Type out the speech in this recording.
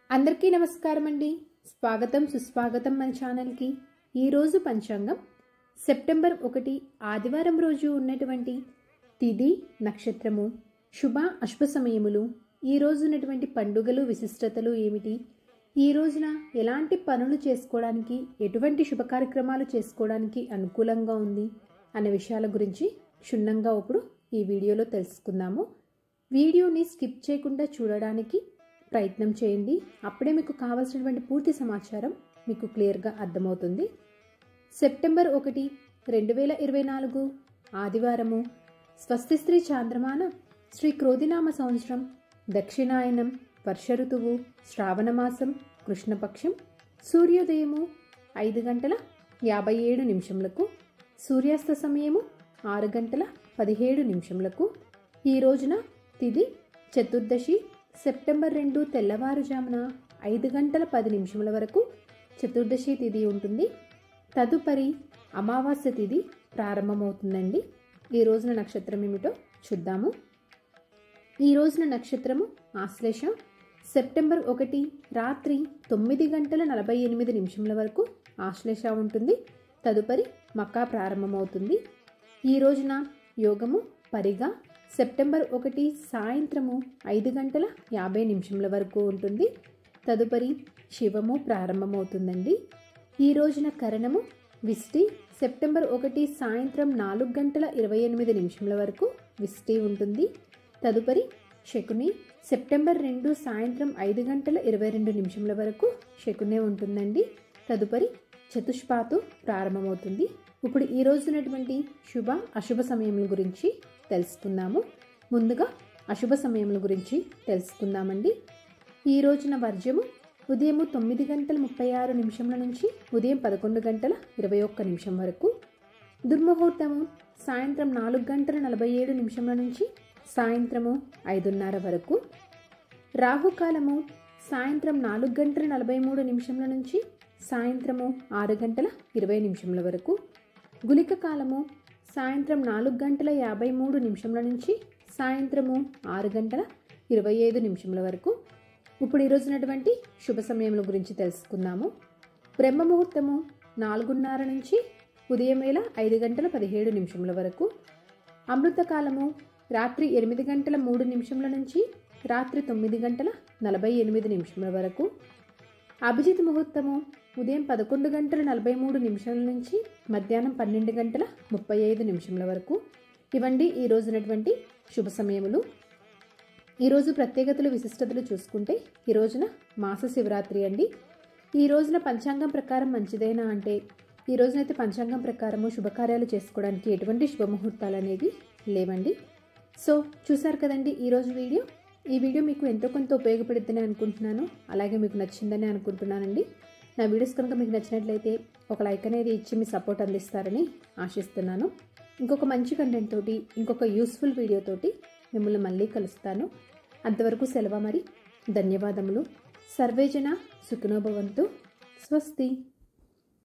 అందరికీ నమస్కారం అండి. స్వాగతం సుస్వాగతం మన ఛానల్కి. ఈరోజు పంచాంగం సెప్టెంబర్ 1 ఆదివారం రోజు ఉన్నటువంటి తిథి నక్షత్రము శుభ అశుభ సమయములు, ఈ రోజు ఉన్నటువంటి పండుగలు విశిష్టతలు ఏమిటి, ఈ రోజున ఎలాంటి పనులు చేసుకోవడానికి, ఎటువంటి శుభ కార్యక్రమాలు చేసుకోవడానికి అనుకూలంగా ఉంది అనే విషయాల గురించి క్షుణ్ణంగా ఇప్పుడు ఈ వీడియోలో తెలుసుకుందాము. వీడియోని స్కిప్ చేయకుండా చూడడానికి ప్రయత్నం చేయండి. అప్పుడే మీకు కావాల్సినటువంటి పూర్తి సమాచారం మీకు క్లియర్గా అర్థమవుతుంది. సెప్టెంబర్ 1, 2024 ఆదివారము, స్వస్తి శ్రీ చాంద్రమాన శ్రీ క్రోధినామ సంవత్సరం, దక్షిణాయనం, వర్ష ఋతువు, శ్రావణ మాసం, కృష్ణపక్షం, సూర్యోదయము 5:57 సూర్యాస్త సమయము 6:17 ఈ రోజున తిథి చతుర్దశి, సెప్టెంబర్ 2 తెల్లవారుజామున 5:10 వరకు చతుర్దశి తిథి ఉంటుంది. తదుపరి అమావాస్య తిథి ప్రారంభమవుతుందండి. ఈ రోజున నక్షత్రం ఏమిటో చూద్దాము. ఈ రోజున నక్షత్రము ఆశ్లేషం. సెప్టెంబర్ 1 రాత్రి 9:48 వరకు ఆశ్లేష ఉంటుంది. తదుపరి మకా ప్రారంభమవుతుంది. ఈ రోజున యోగము పరిగా. సెప్టెంబర్ 1 సాయంత్రము 5:50 వరకు ఉంటుంది. తదుపరి శివము ప్రారంభమవుతుందండి. ఈ రోజున కరణము విష్టి. సెప్టెంబర్ 1 సాయంత్రం 4:28 వరకు విష్టి ఉంటుంది. తదుపరి శకుని. సెప్టెంబర్ 2 సాయంత్రం 5:22 వరకు శకునే ఉంటుందండి. తదుపరి చతుష్పాతు ప్రారంభమవుతుంది. ఇప్పుడు ఈ రోజు ఉన్నటువంటి శుభ అశుభ సమయముల గురించి తెలుసుకుందాము. ముందుగా అశుభ సమయముల గురించి తెలుసుకుందామండి. ఈ రోజున వర్జము ఉదయం 9:36 నుంచి ఉదయం 11:21 వరకు. దుర్ముహూర్తము సాయంత్రం 4:47 నుంచి సాయంత్రము 5:30 వరకు. రాహుకాలము సాయంత్రం 4:43 నుంచి సాయంత్రము 6:20 వరకు. గుళిక కాలము సాయంత్రం 4:53 నుంచి సాయంత్రము 6:25 వరకు. ఇప్పుడు ఈ రోజునటువంటి శుభ సమయముల గురించి తెలుసుకుందాము. బ్రహ్మ ముహూర్తము 4:30 నుంచి ఉదయం 5:17 వరకు. అమృతకాలము రాత్రి 8:03 నుంచి రాత్రి 9:48 వరకు. అభిజిత్ ముహూర్తము ఉదయం 11:43 నుంచి మధ్యాహ్నం 12:35 వరకు. ఇవండి ఈ రోజునటువంటి శుభ సమయములు. ఈరోజు ప్రత్యేకతలు విశిష్టతలు చూసుకుంటే, ఈ రోజున మాస శివరాత్రి అండి. ఈ రోజున పంచాంగం ప్రకారం మంచిదైనా అంటే, ఈ రోజునైతే పంచాంగం ప్రకారము శుభకార్యాలు చేసుకోవడానికి ఎటువంటి శుభముహూర్తాలు అనేవి లేవండి. సో చూసారు కదండి ఈరోజు వీడియో. ఈ వీడియో మీకు ఎంతో కొంత ఉపయోగపడుతుందని అనుకుంటున్నాను. అలాగే మీకు నచ్చిందని అనుకుంటున్నానండి. నా వీడియోస్ కనుక మీకు నచ్చినట్లయితే ఒక లైక్ అనేది ఇచ్చి మీ సపోర్ట్ అందిస్తారని ఆశిస్తున్నాను. ఇంకొక మంచి కంటెంట్ తోటి, ఇంకొక యూస్ఫుల్ వీడియో తోటి మిమ్మల్ని మళ్ళీ కలుస్తాను. అంతవరకు సెలవు మరి. ధన్యవాదములు. సర్వేజన సుఖినో భవంతు. స్వస్తి.